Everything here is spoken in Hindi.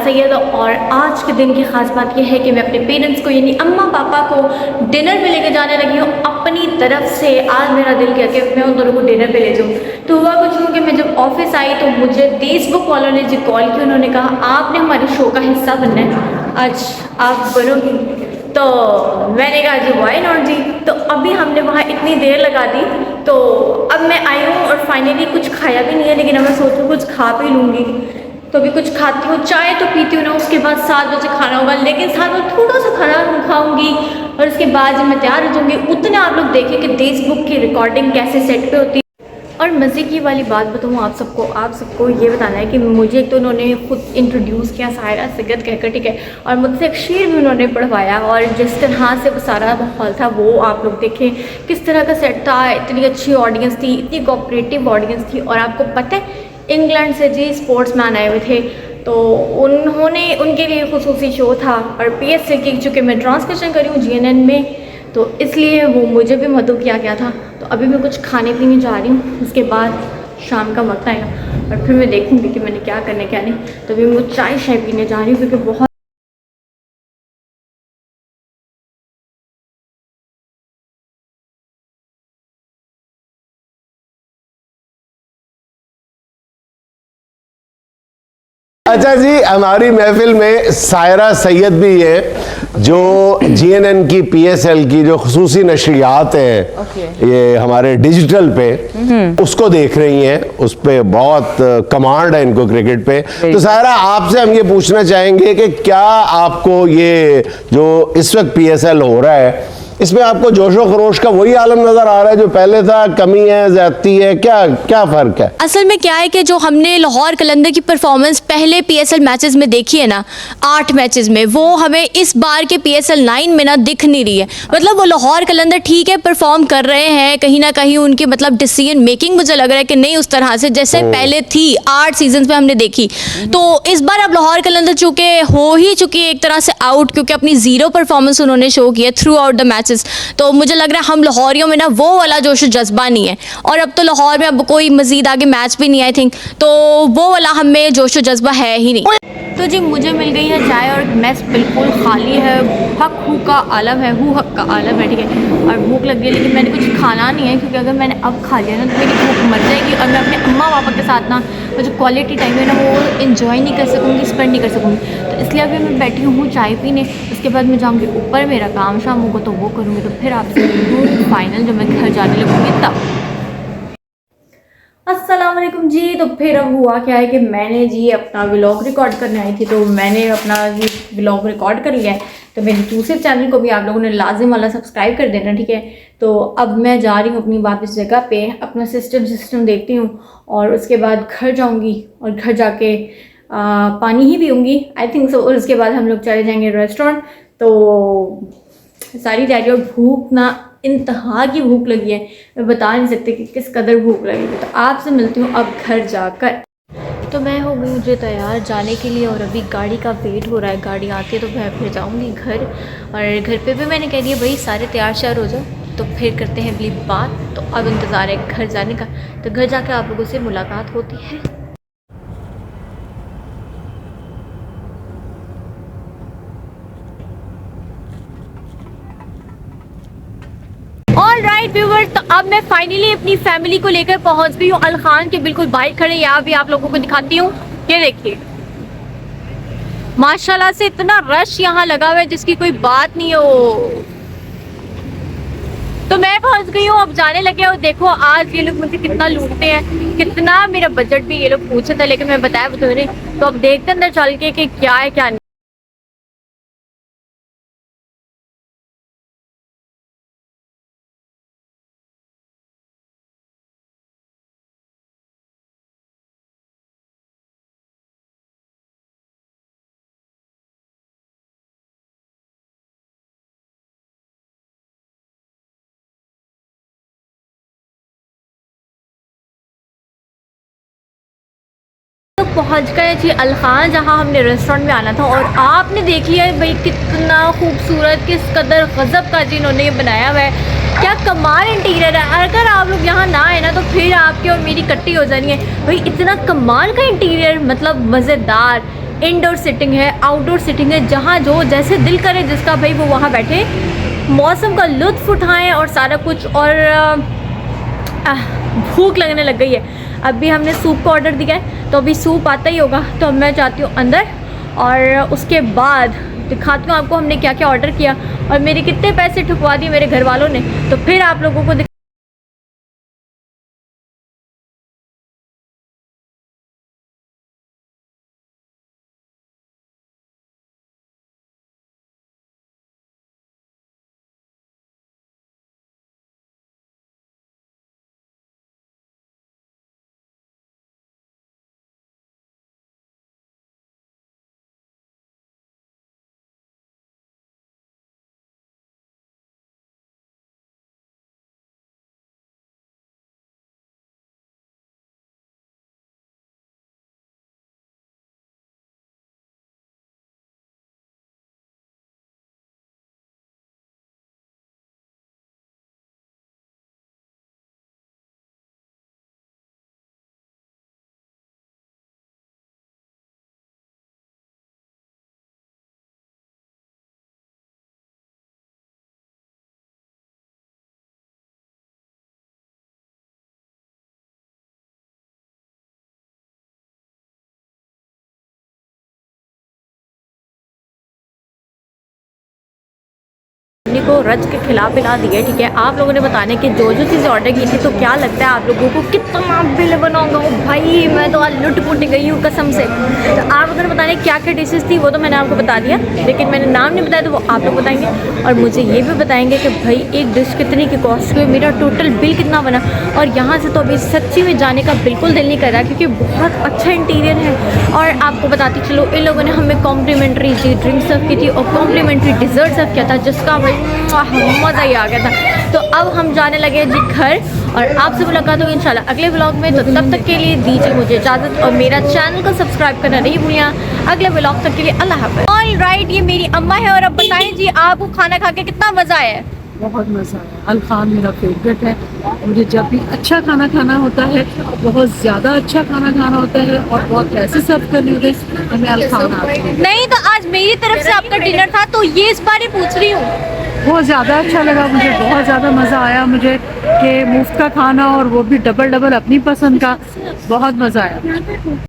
सैयद और आज के दिन की ख़ास बात यह है कि मैं अपने पेरेंट्स को यानी अम्मा पापा को डिनर पे लेके जाने लगी हूँ अपनी तरफ से। आज मेरा दिल किया कि मैं उन दोनों को डिनर पे ले जाऊँ। तो हुआ कुछ यूँ कि मैं जब ऑफिस आई तो मुझे फेसबुक वालों ने जो कॉल की, उन्होंने कहा आपने हमारे शो का हिस्सा बनना है, आज आप बनोगी। तो मैंने कहा जी वाई नॉट जी। तो अभी हमने वहाँ इतनी देर लगा दी, तो अब मैं आई हूँ और फाइनली कुछ खाया भी नहीं है, लेकिन अब मैं सोच रही हूँ कुछ खा भी लूँगी। तो अभी कुछ खाती हूँ, चाय तो पीती हूँ ना, उसके बाद 7 बजे खाना होगा, लेकिन 7 बजे थोड़ा सा खाना खाऊंगी और उसके बाद जब मैं तैयार हो जाऊँगी उतने आप लोग देखें कि फेसबुक की रिकॉर्डिंग कैसे सेट पे होती है। और मज़े की वाली बात बताऊँ आप सबको ये बताना है कि मुझे एक तो उन्होंने खुद इंट्रोड्यूस किया सायरा सैयद कहकर, ठीक है, और मुझसे एक शेर भी उन्होंने पढ़वाया और जिस तरह से वो सारा माहौल था वो आप लोग देखें किस तरह का सेट था। इतनी अच्छी ऑडियंस थी, इतनी कोऑपरेटिव ऑडियंस थी। और आपको पता है इंग्लैंड से जी स्पोर्ट्समैन आए हुए थे, तो उन्होंने उनके लिए खुसूसी शो था और PSL की चूँकि मैं ट्रांसलेशन करी हूँ GNN में, तो इसलिए वो मुझे भी मदऊ किया गया था। तो अभी मैं कुछ खाने पीने जा रही हूँ, उसके बाद शाम का वक्त आएगा और फिर मैं देखूँगी कि मैंने क्या करना क्या नहीं। तो अभी मैं चाय पीने जा रही हूँ क्योंकि बहुत अच्छा जी, हमारी महफिल में सायरा सैयद भी है जो GNN की PSL की जो खुसूसी नशरियात है ये हमारे डिजिटल पे उसको देख रही हैं, उस पे बहुत कमांड है इनको क्रिकेट पे। तो सायरा आपसे हम ये पूछना चाहेंगे कि क्या आपको ये जो इस वक्त PSL हो रहा है इसमें आपको जोशो खरोश का वही आलम नजर आ रहा है जो पहले था, कमी है, ज्यादती है, क्या फर्क है? असल में क्या है कि जो हमने लाहौर कलंदर की परफॉर्मेंस पहले PSL मैचेस में देखी है ना, 8 मैचेस में, वो हमें इस बार के PSL 9 में ना दिख नहीं रही है। मतलब वो लाहौर कलंदर ठीक है परफॉर्म कर रहे हैं, कहीं ना कहीं उनकी मतलब डिसीजन मेकिंग मुझे लग रहा है कि नहीं उस तरह से जैसे पहले थी 8 सीजन में हमने देखी। तो इस बार अब लाहौर कलंदर चूंकि हो ही चुकी है एक तरह से आउट, क्योंकि अपनी 0 परफॉर्मेंस उन्होंने शो किया थ्रू आउट द मैच। तो मुझे लग रहा है हम लाहौरियों में ना वो वाला जोश जज्बा नहीं है, और अब तो लाहौर में अब कोई मजीद आगे मैच भी नहीं आई थिंक, तो वो वाला हमें जोश जज्बा है ही नहीं। तो जी मुझे मिल गई है चाय और मेस बिल्कुल खाली है, हक हू का आलम है, हू हक का आलम है, ठीक है, और भूख लग गई, लेकिन मैंने कुछ खाना नहीं है क्योंकि अगर मैंने अब खा लिया ना तो मेरी भूख मर जाएगी और मैं अपने अम्मा पापा के साथ ना वो जो क्वालिटी टाइम है ना वो इन्जॉय नहीं कर सकूँगी, स्पेंड नहीं कर सकूँगी। तो इसलिए अभी मैं बैठी हूँ चाय पीने, उसके बाद मैं जाऊँगी ऊपर, मेरा काम शाम होगा तो वो करूँगी, तो फिर आपसे फाइनल जब मैं घर जाने लगूँगी तब। अस्सलाम वालेकुम जी। तो फिर अब हुआ क्या है कि मैंने जी अपना व्लॉग रिकॉर्ड करने आई थी, तो मैंने अपना जी व्लॉग रिकॉर्ड कर लिया है। तो मेरे दूसरे चैनल को भी आप लोगों ने लाजिम वाला सब्सक्राइब कर देना, ठीक है। तो अब मैं जा रही हूँ अपनी वापस जगह पे, अपना सिस्टम देखती हूँ और उसके बाद घर जाऊँगी और घर जाके पानी ही पीऊँगी आई थिंक सो, और उसके बाद हम लोग चले जाएंगे रेस्टोरेंट। तो सारी तैयारी और भूख ना इंतहा की भूख लगी है, मैं बता नहीं सकती कि किस कदर भूख लगी है। तो आपसे मिलती हूँ अब घर जाकर। तो मैं हो गई मुझे तैयार जाने के लिए और अभी गाड़ी का वेट हो रहा है, गाड़ी आती है तो मैं फिर जाऊँगी घर। और घर पे भी मैंने कह दिया भाई सारे तैयार श्यार हो जाओ, तो फिर करते हैं अगली बात। तो अब इंतज़ार है घर जाने का, तो घर जाकर आप लोगों से मुलाकात होती है। ऑल राइट व्यूवर्स, तो अब मैं फाइनली अपनी फैमिली को लेकर पहुंच गई हूँ। अलखान के बिल्कुल बाइक खड़े, यहाँ भी आप लोगों को दिखाती हूँ, ये देखिए माशाल्लाह से इतना रश यहाँ लगा हुआ है जिसकी कोई बात नहीं हो। तो मैं पहुंच गई हूँ, अब जाने लगे। और देखो आज ये लोग मुझे कितना लूटते हैं, कितना मेरा बजट भी ये लोग पूछे थे, लेकिन मैं बताया वो नहीं। तो अब देखते अंदर चल के कि क्या है क्या नहीं। तो पहुंच गए जी अलखान, जहां हमने रेस्टोरेंट में आना था। और आपने देख लिया भाई कितना खूबसूरत, किस कदर गजब का जी इन्होंने ये बनाया हुआ है, क्या कमाल इंटीरियर है। अगर आप लोग यहाँ ना आए ना तो फिर आपकी और मेरी कट्टी हो जानी है भाई, इतना कमाल का इंटीरियर, मतलब मज़ेदार। इंडोर सीटिंग है, आउटडोर सीटिंग है, जहाँ जो जैसे दिल करे जिसका भाई वो वहाँ बैठे, मौसम का लुत्फ़ उठाएं और सारा कुछ। और भूख लगने लग गई है। अभी हमने सूप का ऑर्डर दिया है, तो अभी सूप आता ही होगा, तो मैं जाती हूँ अंदर और उसके बाद दिखाती हूँ आपको हमने क्या क्या ऑर्डर किया और मेरे कितने पैसे ठुकवा दिए मेरे घर वालों ने, तो फिर आप लोगों को को रज के खिला पिला दिए। ठीक है, आप लोगों ने बताने कि जो जो चीज़ें ऑर्डर की थी, तो क्या लगता है आप लोगों को कितना बिल बनाऊंगा भाई, मैं तो आज लुट पुट गई हूँ कसम से। तो आप लोगों ने बताने क्या क्या डिशेस थी वो तो मैंने आपको बता दिया, लेकिन मैंने नाम नहीं बताया तो वो आप लोग बताएंगे और मुझे ये भी बताएंगे कि भाई एक डिश कितने की कॉस्ट हुई, मेरा टोटल बिल कितना बना। और यहाँ से तो अभी सच्ची में जाने का बिल्कुल दिल नहीं कर रहा क्योंकि बहुत अच्छा इंटीरियर है। और आपको बताती चलो, इन लोगों ने हमें कॉम्प्लीमेंट्री जी ड्रिंक सर्व की थी और कॉम्प्लीमेंट्री डिज़र्ट सर्व किया था, जिसका भाई मज़ा ही आ गया था। तो अब हम जाने लगे जी घर और आपसे मुलाकात होगी इंशाल्लाह अगले व्लॉग में। तो तब तक के लिए दीजिए मुझे इजाज़त और मेरा चैनल को सब्सक्राइब करना नहीं भूलिए। अगले व्लॉग तक के लिए अल्लाह हाफ़िज़। ऑल राइट, ये मेरी अम्मा है और अब बताएं जी आपको खाना खा के कितना मज़ा आया है। बहुत मज़ा आया। अल-खान मेरा फेवरेट है। मुझे जब भी अच्छा खाना खाना होता है, बहुत ज़्यादा अच्छा खाना खाना होता है और बहुत पैसे सर्व करने होते हैं, हमें अल-खान आता है। नहीं तो आज मेरी तरफ से आपका डिनर था, तो ये इस बारे पूछ रही हूँ। बहुत ज़्यादा अच्छा लगा मुझे, बहुत ज़्यादा मज़ा आया मुझे कि मुफ्त का खाना और वो भी डबल अपनी पसंद का, बहुत मज़ा आया।